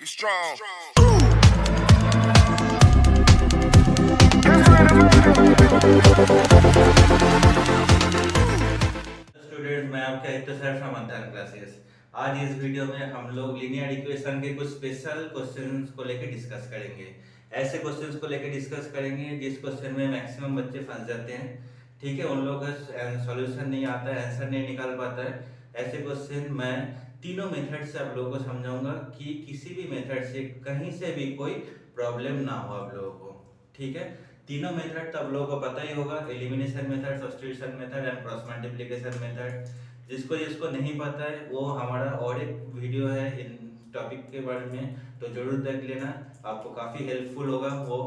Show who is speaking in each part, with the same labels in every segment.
Speaker 1: Be strong.
Speaker 2: Student, मैं आपका हित सर फ्रॉम अंतर क्लासेस। आज इस वीडियो में हम लोग लीनियर इक्वेशन के कुछ स्पेशल क्वेश्चंस को लेकर डिस्कस करेंगे। ऐसे क्वेश्चंस को लेकर डिस्कस करेंगे जिस क्वेश्चन में मैक्सिमम बच्चे फंस जाते हैं। ठीक है, उन लोगों का सॉल्यूशन नहीं आता है, आंसर नहीं निकाल पाता है। ऐसे क्वेश्चन मैं तीनों मेथड से आप लोगों को समझाऊंगा कि किसी भी मेथड से कहीं से भी कोई प्रॉब्लम ना हो आप लोगों को। ठीक है, तीनों मेथड तो आप लोगों को पता ही होगा, elimination method, substitution method and cross multiplication method. जिसको जिसको नहीं पता है वो हमारा और एक वीडियो है इन टॉपिक के बारे में, तो जरूर देख लेना, आपको काफी हेल्पफुल होगा वो,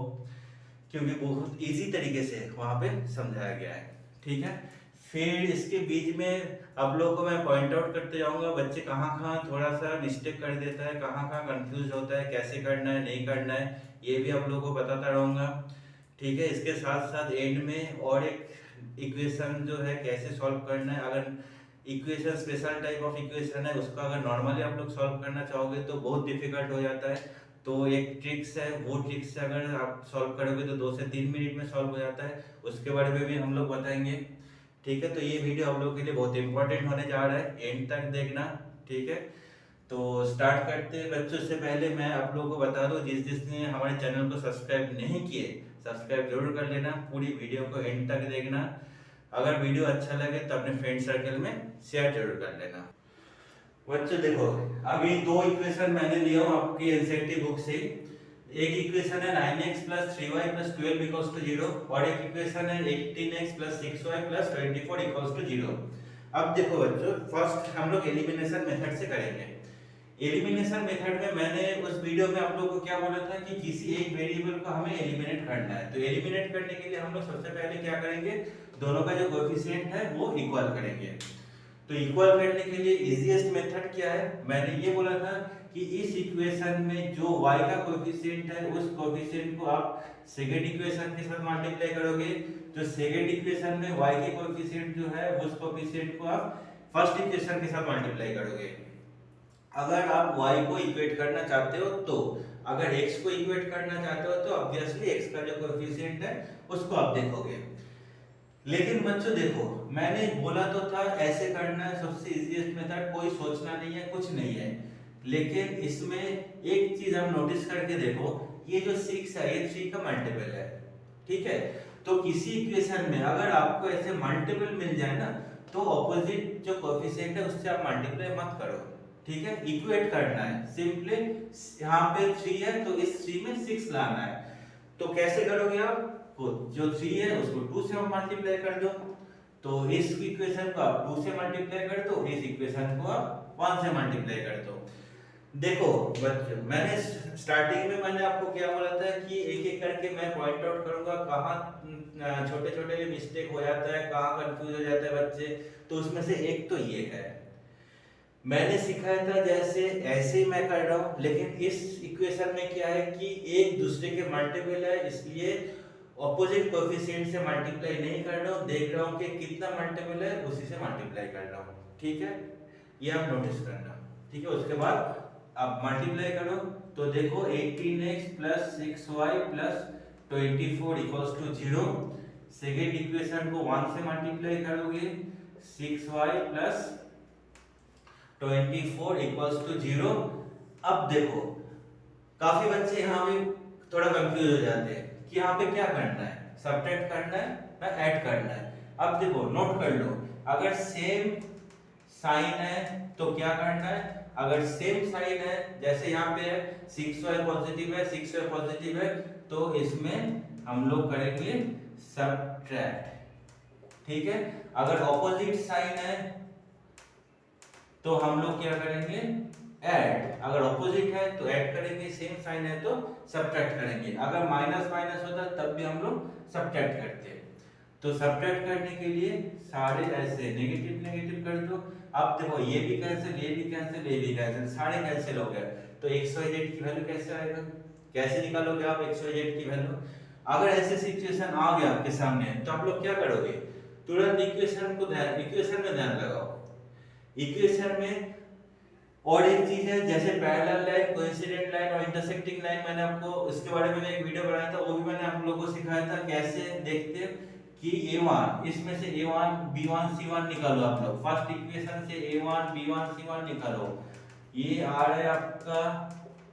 Speaker 2: क्योंकि बहुत इजी तरीके से वहां पे समझाया गया है। ठीक है, फिर इसके बीच में आप लोगों को मैं पॉइंट आउट करते जाऊंगा बच्चे कहाँ कहाँ थोड़ा सा मिस्टेक कर देता है, कहाँ कहाँ कंफ्यूज होता है, कैसे करना है नहीं करना है, ये भी आप लोगों को बताता रहूंगा। ठीक है, इसके साथ साथ एंड में और एक इक्वेशन जो है कैसे सॉल्व करना है, अगर equation special type of equation है उसका अगर नॉर्मली आप लोग सॉल्व करना चाहोगे तो बहुत डिफिकल्ट हो जाता है। तो एक ट्रिक्स है, वो ट्रिक्स से अगर आप सॉल्व करोगे तो 2 से 3 मिनट में सॉल्व हो जाता है, उसके बारे में भी हम लोग बताएंगे। ठीक है, तो ये वीडियो आप लोगों के लिए बहुत इंपॉर्टेंट होने जा रहा है, एंड तक देखना। ठीक है, तो स्टार्ट करते हैं बच्चों। से पहले मैं आप लोगों को बता दूं, जिसने हमारे चैनल को सब्सक्राइब नहीं किए सब्सक्राइब जरूर कर लेना, पूरी वीडियो को एंड तक देखना। अगर वीडियो अच्छा लगे तो अपने फ्रेंड सर्कल में शेयर जरूर कर लेना। बच्चों देखो, अभी दो इक्वेशन मैंने लिया हूं आपकी एनसीईआरटी बुक से। एक इक्वेशन है 9x plus 3y plus 12 equals to 0 और एक इक्वेशन है 18x plus 6y plus 24 equals to 0। अब देखो बच्चों, फर्स्ट हम लोग एलिमिनेशन मेथड से करेंगे। एलिमिनेशन मेथड में मैंने उस वीडियो में आप लोगों को क्या बोला था कि किसी एक वेरिएबल को हमें एलिमिनेट करना है। तो एलिमिनेट करने के लिए हम लोग सबसे पहले क्या करेंगे, दोनों का जो कोएफिशिएंट है वो इक्वल करेंगे। तो इक्वल करने के लिए इजीएस्ट मेथड क्या है, मैंने ये बोला था कि इस इक्वेशन में जो y का कोएफिशिएंट है उस कोएफिशिएंट को आप सेकंड इक्वेशन के साथ मल्टीप्लाई करोगे। तो सेकंड इक्वेशन में y के कोएफिशिएंट जो है उस कोएफिशिएंट को आप फर्स्ट इक्वेशन के साथ मल्टीप्लाई करोगे। अगर आप y को इक्वेट करना चाहते हो तो, अगर x को इक्वेट करना चाहते हो तो ऑब्वियसली x का जो कोएफिशिएंट है उसको आप देखोगे। लेकिन बच्चों देखो, मैंने बोला तो था ऐसे करना है, सबसे इजीएस्ट मेथड, कोई सोचना नहीं है, कुछ नहीं है। लेकिन इसमें एक चीज आप नोटिस करके देखो, ये जो 6 है ये 3 का मल्टीपल है। ठीक है, तो किसी इक्वेशन में अगर आपको ऐसे मल्टीपल मिल जाए ना, तो ऑपोजिट जो कोएफिशिएंट है उससे आप मल्टीप्लाई मत करो। ठीक है, इक्वेट करना है सिंपली। यहाँ पे 3 है तो इस 3 में 6 लाना है। तो कैसे करोगे आप, तो जो 3 है उसको 2 से मल्टीप्लाई कर दो। तो इस इक्वेशन को आप 2 से मल्टीप्लाई कर दो, इस इक्वेशन को आप 1 से मल्टीप्लाई कर दो। देखो बच्चों, मैंने स्टार्टिंग में मैंने आपको क्या बोला था कि एक एक करके मैं पॉइंट आउट करूंगा कहाँ छोटे छोटे मिस्टेक हो जाता है, कहाँ कंफ्यूज हो जाता है बच्चे। तो उसमें से एक तो ये है, मैंने सिखाया था जैसे ऐसे ही मैं कर रहा हूं, लेकिन इस इक्वेशन में क्या है कि एक दूसरे के मल्टीपल है, इसलिए ऑपोजिट कोएफिशिएंट से मल्टीप्लाई नहीं कर रहा हूं, देख रहा हूं कि कितना मल्टीपल है उसी से मल्टीप्लाई कर रहा हूं। ठीक है, ये आप नोटिस करना। ठीक है, उसके बाद आप मल्टीप्लाई करो तो देखो 18x plus 6y plus 24 equals to 0। Second equation को 1 से मल्टीप्लाई करोगे, 6y प्लस 24 इक्वल्स टू 0। अब देखो, काफी बच्चे यहाँ भी थोड़ा कंफ्यूज हो जाते हैं कि यहाँ पे क्या करना है, सब्ट्रैक्ट करना है या ऐड करना है। अब देखो नोट कर लो, अगर सेम साइन है तो क्या करना है, अगर सेम साइन है जैसे यहाँ पे है 6y पॉजिटिव है 6y पॉजिटिव है, तो इसमें हम लोग करेंगे सब्ट्रैक्ट। ठीक है, अगर ऑपोजिट साइन है तो हम लोग क्या करेंगे, ऐड। अगर ऑपोजिट है तो ऐड करेंगे, सेम साइन है तो सब्ट्रैक्ट करेंगे। अगर माइनस माइनस होता तब भी हम लोग सब्ट्रैक्ट करते हैं। तो सब्ट्रैक्ट करने के लिए सारे ऐसे नेगेटिव नेगेटिव कर दो। अब देखो ये भी कैंसिल, ये भी कैंसिल, ये भी कैंसिल, सारे कैंसिल हो गए। तो xyz की वैल्यू कैसे आएगा, कैसे निकालोगे आप xyz की वैल्यू। अगर ऐसे सिचुएशन आ गया आपके सामने तो आप लोग क्या करोगे, तुरंत इक्वेशन में ध्यान लगाओ। इक्वेशन में और एक चीज है जैसे पैरेलल लाइन, कोइंसिडेंट लाइन और इंटरसेक्टिंग लाइन, मैंने आपको इसके बारे में एक वीडियो बनाया था, वो भी मैंने आप लोगों को सिखाया था कैसे देखते कि A1 इसमें से A1 B1 C1 निकालो। आप लोग फर्स्ट इक्वेशन से A1 B1 C1 निकालो, ये आ रहा है आपका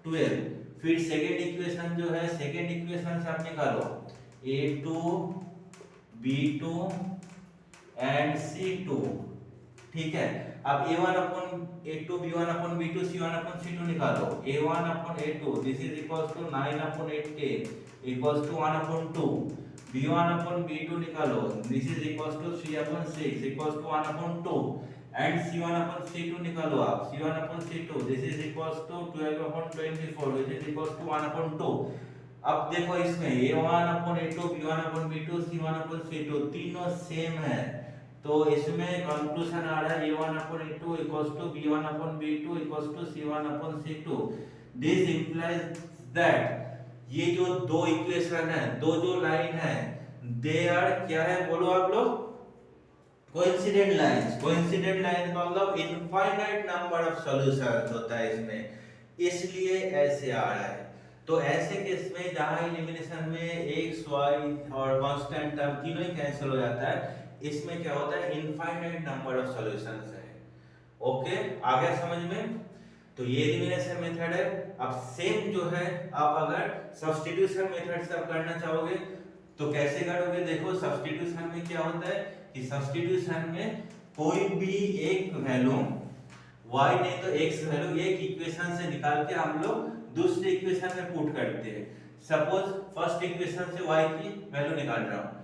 Speaker 2: 12। फिर सेकेंड इक्वेशन जो है, सेकेंड इक्वेशन से आप निकालो A2 B2 एंड C2, ठीक है। अब A1 upon A2 B1 upon B2 C1 upon C2 निकालो। A1 upon A2 this is equals to 9 upon 8 10 equals to 1 upon 2। B1 upon B2 निकालो, this is equals to 3 upon 6 equals to 1 upon 2 and C1 upon C2 निकालो आप। C1 upon C2 this is equals to 12 upon 24 this is equals to 1 upon 2। अब देखो इसमें A1 upon A2 B1 upon B2 C1 upon C2 तीनों same है, तो इसमें conclusion आ रहा है A1 upon A2 equals to B1 upon B2 equals to C1 upon C2। This implies that ये जो दो इक्वेशन है, दो जो लाइन है, दे आर क्या है बोलो आप लोग, कोइंसिडेंट लाइंस। कोइंसिडेंट लाइन का मतलब इनफाइनाइट नंबर ऑफ सॉल्यूशंस होता है इसमें, इसलिए ऐसे आ रहा है। तो ऐसे केस में जहां एलिमिनेशन में x y और कांस्टेंट टर्म तीनों ही कैंसिल हो जाता है, इसमें क्या होता है इनफाइनाइट नंबर ऑफ सॉल्यूशंस है। ओके, आ गया समझ में? तो ये एलिमिनेशन मेथड है। अब सेम जो है, आप अगर सब्स्टिट्यूशन मेथड से आप करना चाहोगे तो कैसे करोगे? देखो सब्स्टिट्यूशन में क्या होता है कि सब्स्टिट्यूशन में कोई भी एक वैल्यू y नहीं तो x वैल्यू एक इक्वेशन से निकाल के हम लोग दूसरे इक्वेशन में पुट करते हैं। सपोज फर्स्ट इक्वेशन से y की वैल्यू निकाल रहा हूं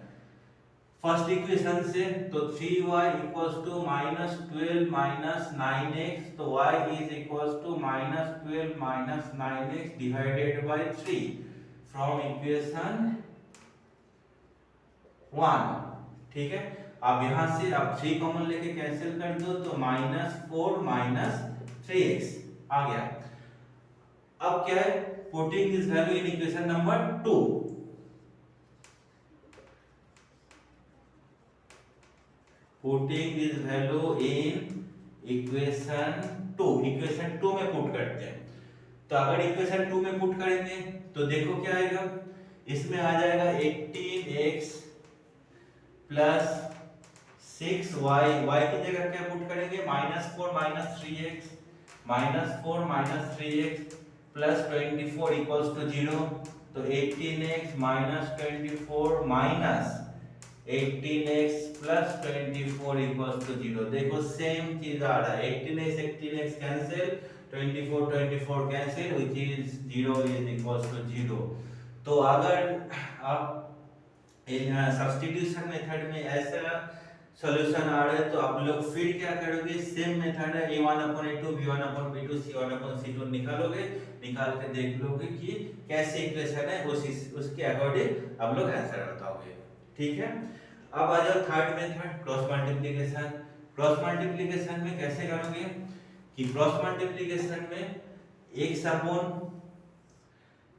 Speaker 2: फर्स्ट इक्वेशन से, तो 3y इक्वल्स टू -12 -9x, तो y is equals to -12 -9x divided by 3 from equation 1, ठीक है। अब यहां से अब 3 कॉमन लेके कैंसिल कर दो तो -4 -3x आ गया। अब क्या है, putting this value in equation number 2, putting this value in equation 2, equation 2 में पुट करते हैं। तो अगर इक्वेशन 2 में पुट करेंगे तो देखो क्या आएगा, इसमें आ जाएगा 18x प्लस 6y, y की जगह क्या पुट करेंगे -4 -3x, -4 3x plus 24 equals to 0, तो 18x -24 minus 18x plus 24 equals to 0। देखो सेम चीज आ रहा है, 18x cancel, 24 cancel, which is 0 is equals to 0। तो अगर आप सब्स्टिट्यूशन मेथड में ऐसा सॉल्यूशन आ रहा है तो आप लोग फिर क्या करोगे, सेम मेथड है A1 upon A2 B1 upon B2 C1 upon C2 निकालोगे, निकाल के देख लोगे कि कैसे इक्वेशन है, उसके अकॉर्डिंग आप लोग आंसर बताओगे, ठीक है। अब आ जाओ third method, cross multiplication. Cross multiplication में कैसे करोगे कि क्रॉस मल्टीप्लिकेशन में x अपॉन,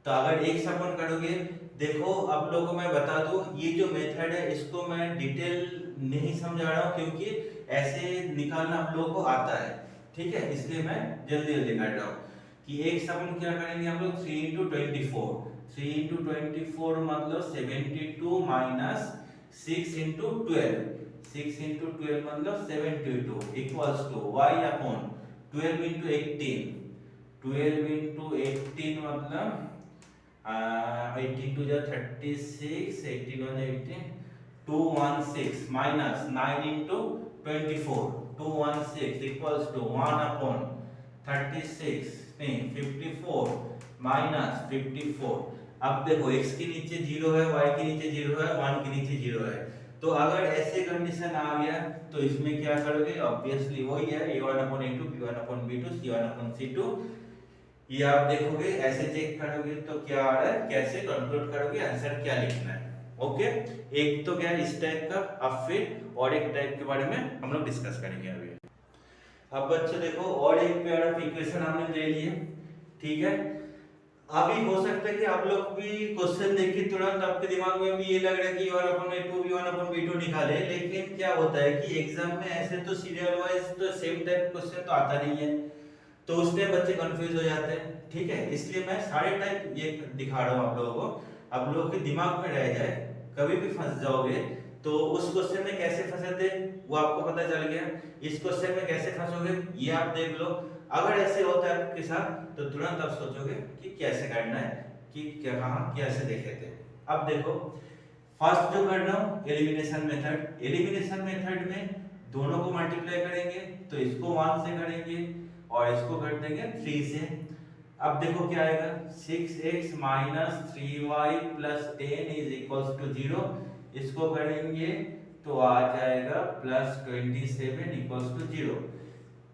Speaker 2: तो अगर x अपॉन करोगे, देखो आप लोगों को मैं बता दूं, ये जो मेथड है इसको मैं डिटेल नहीं समझा रहा हूं क्योंकि ऐसे निकालना आप लोगों को आता है, ठीक है, इसलिए मैं जल्दी जल्दी कर रहा हूं कि x अपॉन क्या करेंगे हम लोग 3 × 24, 3 × 24 मतलब 72 माइनस 6 × 12, 6 × 12 मतलब 72 इक्वल्स टू y अपॉन 12 × 18, 12 × 18 मतलब 18 to the 36, 18 on 18, 216 minus 9 into 24, 216 equals to 1 upon 36 नहीं 54 minus 54। अब देखो x के नीचे 0 है, y के नीचे 0 है, 1 के नीचे 0 है, तो अगर ऐसे कंडीशन आ गया तो इसमें क्या करोगे, ऑब्वियसली वही है A1 upon A2 B1 upon B2 C1 upon C2। ये आप देखोगे, ऐसे चेक करोगे तो क्या आ रहा है, कैसे कंक्लूड करोगे, आंसर क्या लिखना है। ओके, एक तो क्या इस टाइप का, अब फिर और एक टाइप के बारे में हम लोग डिस्कस करेंगे अभी। अब बच्चों देखो, और एक पेयर ऑफ इक्वेशन हमने ले लिए, ठीक है। अभी हो सकता है कि आप लोग भी क्वेश्चन देखिए तुरंत आपके दिमाग में भी ये लग रहा है कि A1 upon A2 B1 upon B2 निकाले, लेकिन क्या होता है कि एग्जाम में ऐसे तो सीरियल वाइज तो सेम टाइप क्वेश्चन तो आता नहीं है, तो उसमें बच्चे कंफ्यूज हो जाते हैं। ठीक है, इसलिए मैं सारे टाइप ये दिखा रहा हूँ आप लोगों को, आप लोगों के दिमाग में रह जाए, कभी भी फंस जाओगे तो उस क्वेश्चन में कैसे फंसे थे वो आपको पता चल गया, इस क्वेश्चन में कैसे फंसोगे ये आप देख लो। अगर ऐसे होता है आपके साथ तो तुरंत आप सोचोगे कि कैसे करना है, कि क्या कहाँ कैसे देखे थे। अब देखो फर्स्ट जो कर रहा हूँ एलिमिनेशन मेथड, एलिमिनेशन मेथड में दोनों को मल्टीप्लाई करेंगे तो इसको 1 से करेंगे और इसको कर देंगे 3 से। अब देखो क्या आएगा, 6x minus 3y plus 10 is equals to 0, इसको करेंगे तो आ जाएगा प्लस 27 इक्वल्स टू 0।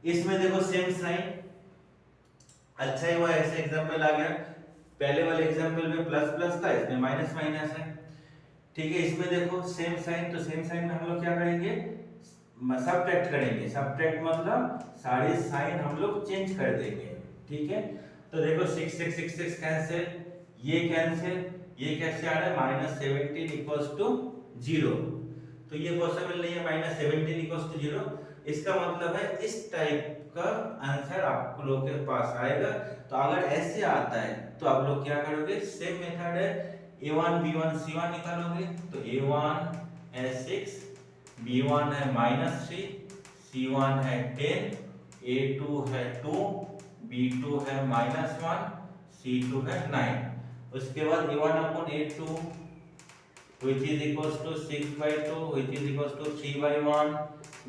Speaker 2: इसमें देखो सेम साइन, अच्छा ही हुआ ऐसे एग्जांपल आ गया, पहले वाले एग्जांपल में प्लस प्लस था, इसमें माइनस माइनस है। ठीक है, इसमें देखो सेम साइन, तो सेम साइन में हम लोग क्या करेंगे, सबट्रैक्ट करेंगे, सबट्रैक्ट मतलब सारे साइन हम लोग चेंज कर देंगे। ठीक है, तो देखो 6 कैंसिल, ये कैंसिल, ये कैसे आ रहा है माइनस 17 इक्वल्स टू 0, तो ये पॉसिबल नहीं है माइनस 17 इक्वल्स टू 0। इसका मतलब है इस टाइप का आंसर आप लोग के पास आएगा। तो अगर ऐसे आता है तो आप लोग क्या करोगे, सेम मेथड है, a1 b1 c1 निकालोगे, तो a1 है 6, b1 है -3, c1 है 10, a2 है 2, b2 है -1, c2 है 9। उसके बाद a1 upon a2 which is equals to 6/2 which is equals to 3/1,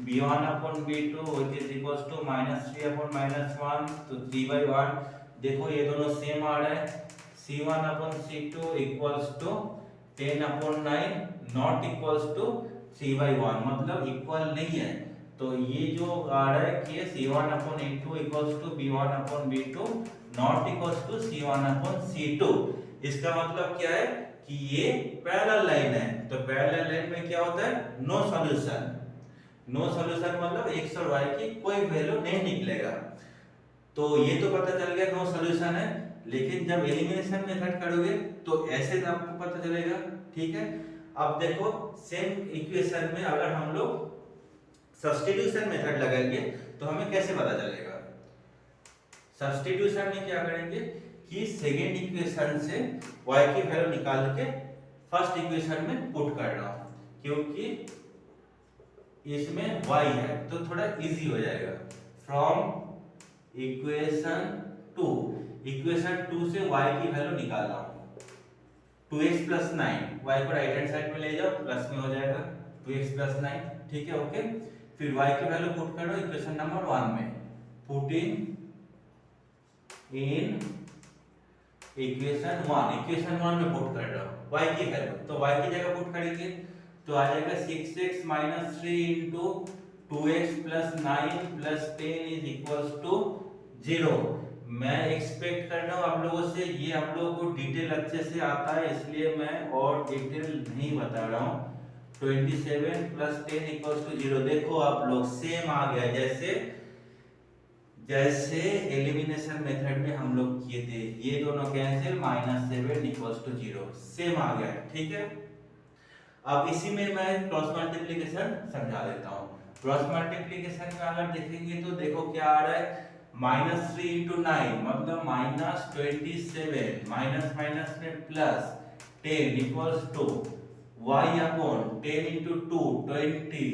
Speaker 2: b1 upon b2 which is equals to -3 upon -1 तो 3/1। देखो ये दोनों सेम आ रहा है, c1 upon c2 equals to 10 upon 9 not equals to 3/1, मतलब इक्वल नहीं है। तो ये जो आ रहा है कि c1 upon a2 equals to b1 upon b2 not equals to c1 upon c2, इसका मतलब क्या है कि ये पैरेलल लाइन है। तो पैरेलल लाइन में क्या होता है, नो सॉल्यूशन, नो सॉल्यूशन मतलब x और y की कोई वैल्यू नहीं निकलेगा। तो ये तो पता चल गया नो सॉल्यूशन है, लेकिन जब एलिमिनेशन मेथड करोगे तो ऐसे आपको पता चलेगा। ठीक है, अब देखो सेम इक्वेशन में अगर हम लोग सब्स्टिट्यूशन मेथड लगाएंगे तो हमें कैसे पता चलेगा। सब्स्टिट्यूशन में क्या करेंगे कि सेकेंड इक्वेशन से y की वैल्यू निकाल के फर्स्ट इक्वेशन में पुट कर रहा हूं, क्योंकि इसमें y है तो थोड़ा इजी हो जाएगा। फ्रॉम इक्वेशन 2, इक्वेशन 2 से y की वैल्यू निकाल रहा हूं, 2x प्लस 9, y को राइट हैंड साइड में ले जाओ, प्लस में हो जाएगा 2x प्लस 9। ठीक है, ओके, फिर y की वैल्यू पुट करो इक्वेशन नंबर 1 में, पुटिंग इन इक्वेशन 1 में पुट कर रहा हूं y की वैल्यू, तो y की जगह पुट करेंगे तो आ जाएगा 6x minus 3 into 2x plus 9 plus 10 is equals to 0। मैं एक्सपेक्ट कर रहा हूं आप लोगों से, ये आप लोगों को डिटेल अच्छे से आता है इसलिए मैं और डिटेल नहीं बता रहा हूं। 27 प्लस 10 इक्वल्स टू 0, देखो आप लोग सेम आ गया जैसे एलिमिनेशन मेथड में हम लोग किए थे, ये दोनों कैंसिल, -7 इक्वल्स टू 0, सेम आ गया। ठीक है, अब इसी में मैं क्रॉस मल्टीप्लिकेशन समझा देता हूँ। क्रॉस मल्टीप्लिकेशन में अगर देखेंगे तो देखो क्या आ रहा है, -3 इंटू 9 मतलब -27, माइनस माइनस में plus 10 equals to y upon 10 into 2 20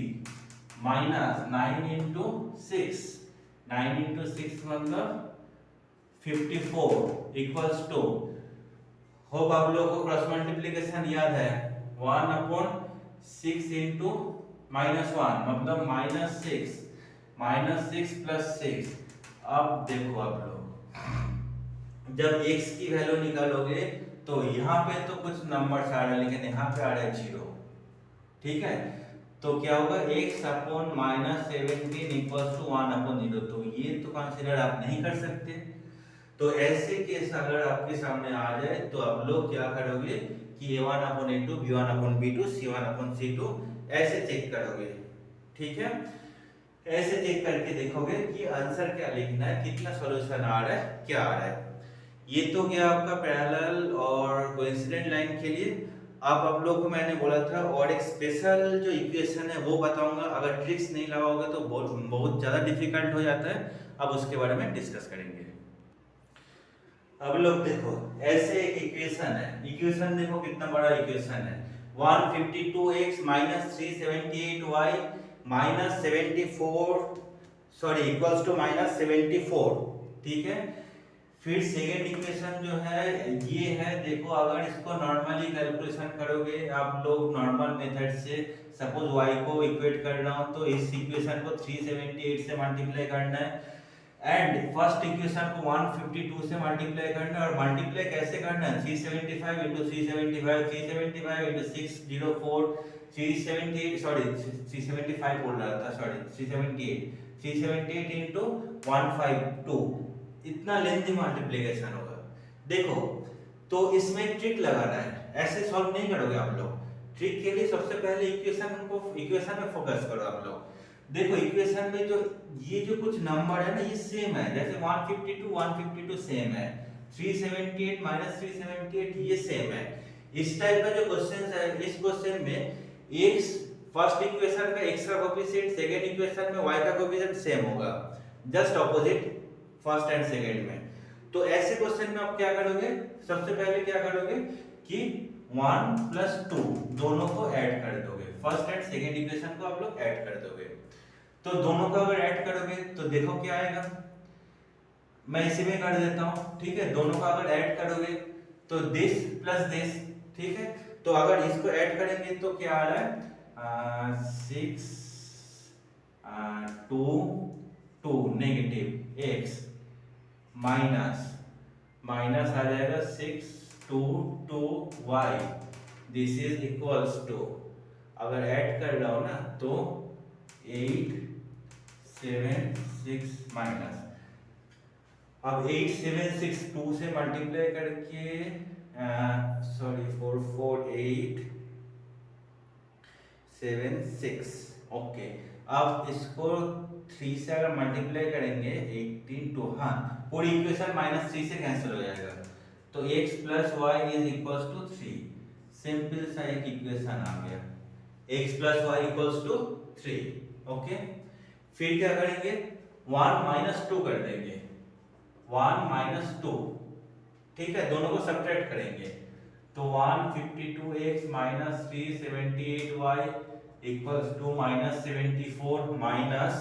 Speaker 2: minus 9 into 6, 9 into 6 मतलब 54 इक्वल्स टू, होप आप लोगों को क्रॉस मल्टीप्लिकेशन याद है, 1 अपॉन 6 इंटू -1 मतलब -6, -6 प्लस 6। अब देखो आप लोग जब x की वैल्यू निकालोगे तो यहाँ पे तो कुछ नंबर आ रहा है लेकिन यहाँ पे आ रहा है 0। ठीक है, तो क्या होगा, x upon -17 equals to 1 upon 0, तो ये तो कंसीडर आप नहीं कर सकते। तो ऐसे केस अगर आपके सामने आ जाए तो आप लोग क्या करोगे कि a1 upon a2, b1 upon b2, c1 upon c2 ऐसे चेक करोगे। ठीक है, ऐसे चेक करके देखोगे कि आंसर क्या लिखना है, कितना सॉल्यूशन आ रहा है, क्या आ रहा है। ये तो गया आपका पैरेलल और कोइंसिडेंट लाइन के लिए। अब आप लोग को मैंने बोला था और एक स्पेशल जो इक्वेशन है वो बताऊंगा, अगर ट्रिक्स नहीं लगाओगे तो बहुत ज़्यादा डिफिकल्ट हो जाता है। अब उसके बारे में डिस्कस करेंगे। अब लोग देखो, ऐसे एक इक्वेशन है, इक्वेशन देखो कितना बड़ा इक्वेशन है, 152x minus 378y minus 74 sorry equals to minus 74, ठीक है। फिर सेकेंड इक्वेशन जो है ये है, देखो अगर इसको नॉर्मली कैलकुलेशन करोगे आप लोग नॉर्मल मेथड से, सपोज y को इक्वेट कर रहा हूं तो इस इक्वेशन को 378 से मल्टीप्लाई करना है एंड फर्स्ट इक्वेशन को 152 से मल्टीप्लाई करना है। और मल्टीप्लाई कैसे करना है, 375 into 375 375 into 604 378 सॉरी 375 बोल रहा था, सॉरी 378 into 152, इतना लेंथी मल्टीप्लिकेशन होगा। देखो तो इसमें ट्रिक लगाना है, ऐसे सॉल्व नहीं करोगे आप लोग। ट्रिक के लिए सबसे पहले इक्वेशन में फोकस करो आप लोग। देखो इक्वेशन में जो ये जो कुछ नंबर है ना ये सेम है, जैसे 152 सेम है, 378 माइनस 378 ये सेम है। इस टाइप का जो क्वेश्चन है, इस क्वेश्चन में x फर्स्ट इक्वेशन का x का कोएफिशिएंट सेकंड इक्वेशन में y का कोएफिशिएंट सेम होगा, just opposite first and second में। तो ऐसे क्वेश्चन में आप क्या करोगे, सबसे पहले क्या करोगे कि 1 प्लस 2 दोनों को ऐड कर दोगे, फर्स्ट एंड सेकंड इक्वेशन को आप लोग ऐड कर दोगे। तो दोनों को अगर ऐड करोगे तो देखो क्या आएगा, मैं इसी में कर देता हूं, ठीक है। दोनों को अगर ऐड करोगे तो दिस प्लस दिस, ठीक है। तो अगर इसको ऐड करेंगे तो क्या आ रहा है 6 2 2 नेगेटिव x माइनस माइनस आ जाएगा 6 2 2 y, this is equals to, अगर ऐड कर रहा हूं ना तो 8 7 6 माइनस, अब 8 7 6 2 से मल्टीप्लाई करके सॉरी 4 4 8 7 6, ओके। अब इसको 3 से अगर मल्टीप्लाई करेंगे 18 टू, हाँ पूरी इक्वेशन -3 से कैंसिल हो जाएगा, तो x plus y is equals to 3, simple सा एक इक्वेशन आ गया, x plus y equals to 3, okay. फिर क्या करेंगे 1 माइनस 2 कर देंगे, 1 माइनस 2, ठीक है, दोनों को सब्ट्रैक्ट करेंगे तो 152x minus 378y equals to minus 74 minus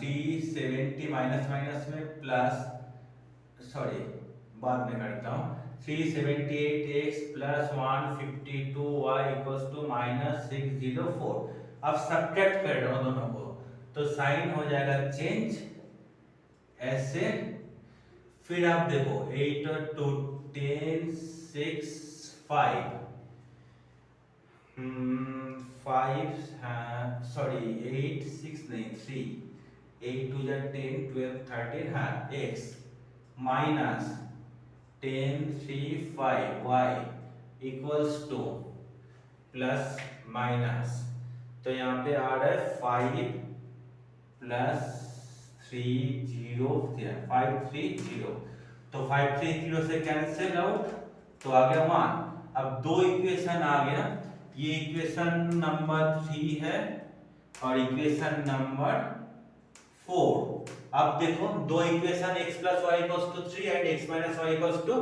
Speaker 2: 370 minus minus में प्लस, सॉरी बाद में करता हूँ, 378x plus 152y equals to minus 604। अब सब्ट्रैक्ट कर रहा हूँ दोनों को तो साइन हो जाएगा चेंज ऐसे। फिर आप देखो 8 और 2 10 6 5 5 सॉरी 8 6 नहीं 3 8 2 10 12 13, हाँ x minus 10 3 5 y equals two plus minus, तो यहाँ पे आ रहा है 5 प्लस 3 0 5 3 0, तो 5 3 0 से कैंसिल आउट तो आ गया 1। अब दो इक्वेशन आ गया, ये इक्वेशन नंबर 3 है और इक्वेशन नंबर 4। अब देखो दो equation x plus y equals to 3 and x minus y equals to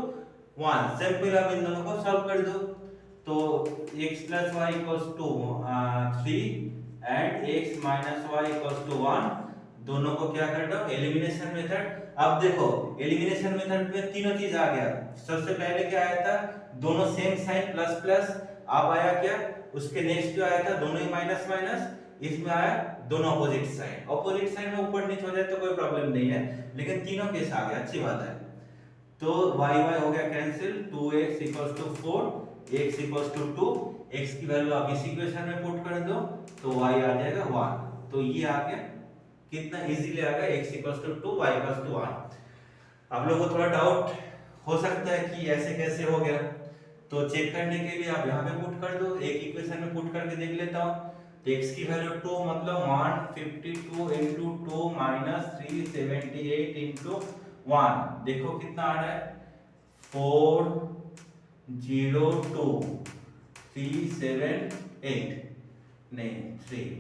Speaker 2: 1, simple अब इन दोनों को सॉल्व कर दो तो x plus y equals to 3 and x minus y equals to 1, दोनों को क्या कर दो एलिमिनेशन मेथड। अब देखो एलिमिनेशन मेथड में तीनों चीज आ गया, सबसे पहले क्या आया था दोनों सेम साइन प्लस प्लस, अब आया क्या उसके नेक्स्ट जो आया था दोनों ही माइनस माइनस, इसमें आया दोनों ऑपोजिट साइन, ऑपोजिट साइन में ऊपर नीचे हो जाए तो कोई प्रॉब्लम नहीं है, लेकिन तीनों केस आ गया, अच्छी बात है। तो y y हो गया cancel, 2x equals to 4, x equals to 2, x की वैल्यू आप इस इक्वेशन में पुट कर दो तो y आ जाएगा 1, तो ये आ गया कितना इजीली आ गया x equals to 2 y equals to 1। आप लोगों को थोड़ा डाउट हो सकता है कि ऐसे कैसे हो गया, तो चेक करने के लिए आप यहाँ पे पुट कर दो, एक इक्वेशन में पुट करके देख लेता हूँ। तो x की वैल्यू 2 मतलब 152 into 2 minus 378 into 1, देखो कितना आ रहा है 402 378 नहीं 3।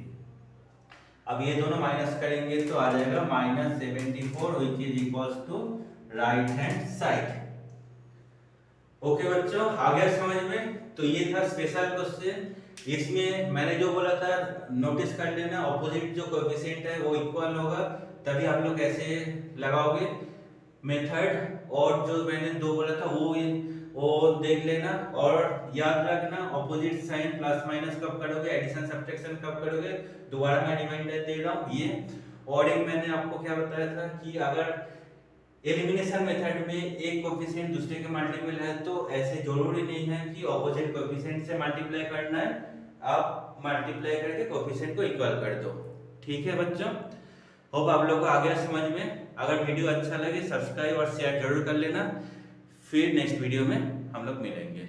Speaker 2: अब ये दोनों माइनस करेंगे तो आ जाएगा -74 which is equals to right hand side. Okay बच्चों, आ गया समझ में? तो ये था स्पेशल क्वेश्चन। इसमें मैंने जो बोला था नोटिस कर लेना, ऑपोजिट जो कोएफिशिएंट है वो इक्वल होगा, तभी आप लोग ऐसे लगाओगे मेथड। और जो मैंने दो बोला था वो देख लेना और याद रखना ऑपोजिट साइन प्लस माइनस कब करोगे, एडिशन सब्ट्रैक्शन कब करोगे। दोबारा मैं रिमाइंडर दे रहा हूँ ये। और एक मैंने आपको क्या बताया था कि अगर एलिमिनेशन मेथड में एक कोएफिशिएंट दूसरे के मल्टीपल है तो ऐसे जरूरी नहीं है कि ऑपोजिट कोएफिशिएंट से मल्टीप्लाई करना है, आप मल्टीप्लाई करके कोएफिशिएंट को इक्वल कर दो। ठीक है बच्चों, होप आप लोगों को आ गया समझ में। अगर वीडियो अच्छा लगे सब्सक्राइब और शेयर जरूर कर लेना। फिर नेक्स्ट वीडियो में हम लोग मिलेंगे।